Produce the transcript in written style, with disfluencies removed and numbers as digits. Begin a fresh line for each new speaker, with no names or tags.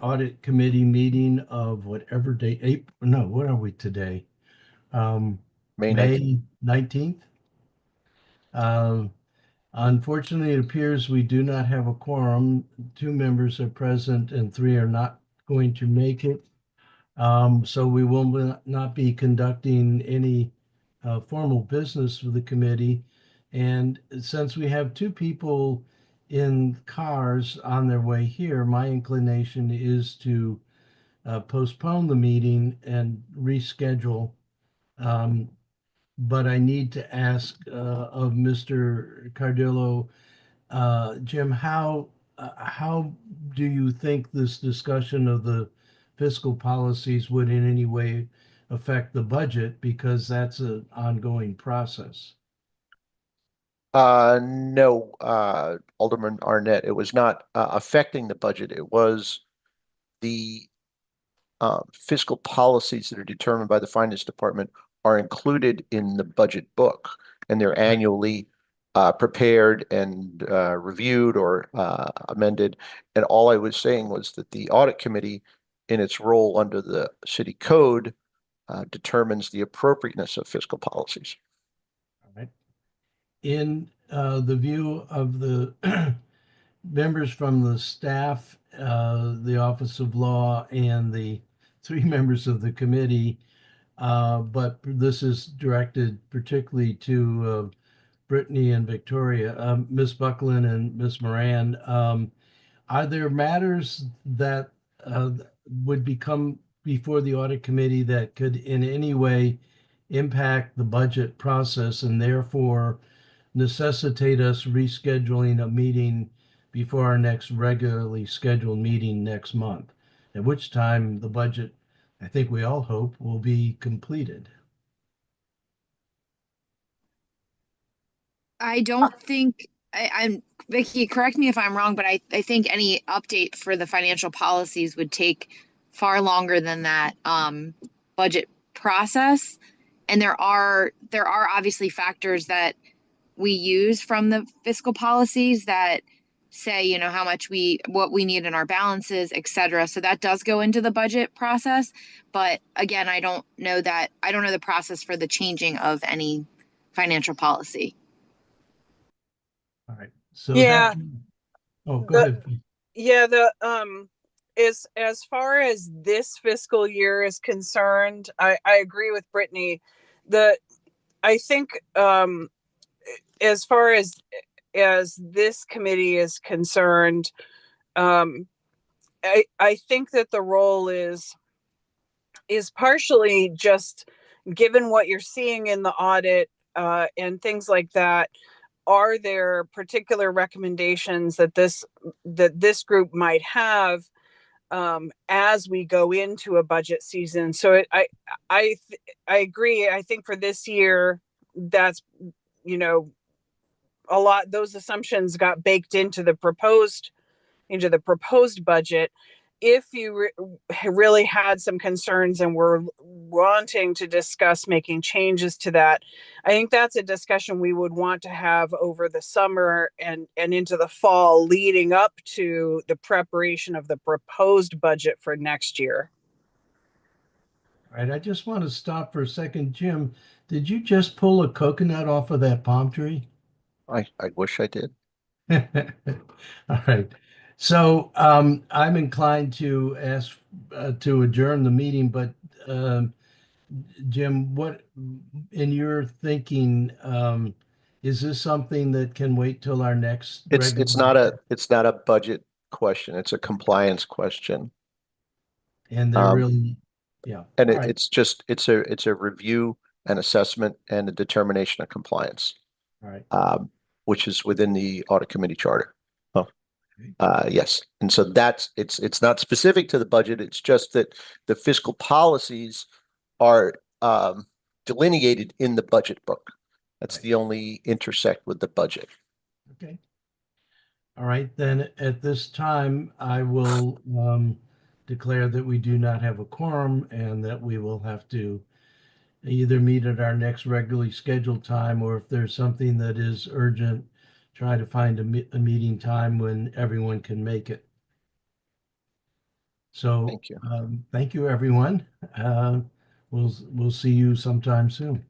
audit committee meeting of whatever date, April, no, what are we today?
May 19th.
May 19th. Um, Unfortunately, it appears we do not have a quorum. Two members are present and three are not going to make it. So we will not be conducting any formal business for the committee. And since we have two people in cars on their way here, my inclination is to postpone the meeting and reschedule. Um, but I need to ask of Mr. Cardillo, Jim, how do you think this discussion of the fiscal policies would in any way affect the budget? Because that's an ongoing process.
No, Alderman Arnett, it was not affecting the budget. It was the fiscal policies that are determined by the finance department are included in the budget book, and they're annually prepared and reviewed or amended. And all I was saying was that the audit committee, in its role under the city code, determines the appropriateness of fiscal policies.
All right. In the view of the members from the staff, the Office of Law, and the three members of the committee, but this is directed particularly to Brittany and Victoria, Ms. Buckland and Ms. Moran. Are there matters that would become before the audit committee that could in any way impact the budget process and therefore necessitate us rescheduling a meeting before our next regularly scheduled meeting next month? At which time the budget, I think we all hope, will be completed.
I don't think I'm Vicky, correct me if I'm wrong, but I think any update for the financial policies would take far longer than that budget process. And there are obviously factors that we use from the fiscal policies that say, how much what we need in our balances, et cetera. So that does go into the budget process. But again, I don't know the process for the changing of any financial policy.
All right. So
Yeah,
oh, go
the
ahead.
yeah, the as far as this fiscal year is concerned, I agree with Brittany. The I think as far as this committee is concerned, I think that the role is partially just given what you're seeing in the audit and things like that. Are there particular recommendations that this group might have as we go into a budget season? So I agree. I think for this year, that's a lot. Those assumptions got baked into the proposed budget. If you really had some concerns and were wanting to discuss making changes to that, I think that's a discussion we would want to have over the summer and into the fall leading up to the preparation of the proposed budget for next year.
All right, I just want to stop for a second. Jim, did you just pull a coconut off of that palm tree?
I wish I did.
All right. So I'm inclined to ask to adjourn the meeting, but Jim, what in your thinking, is this something that can wait till our next
It's
regular?
it's not a budget question. It's a compliance question.
And they're really, yeah.
And
All right.
it's a review and assessment and a determination of compliance,
All right.
which is within the audit committee charter. Oh,
Okay.
yes. And so it's not specific to the budget. It's just that the fiscal policies are delineated in the budget book. That's
Right.
the only intersect with the budget.
Okay. All right, then at this time, I will declare that we do not have a quorum and that we will have to either meet at our next regularly scheduled time, or if there's something that is urgent, try to find a meeting time when everyone can make it. So
Thank you.
thank you, everyone. We'll see you sometime soon.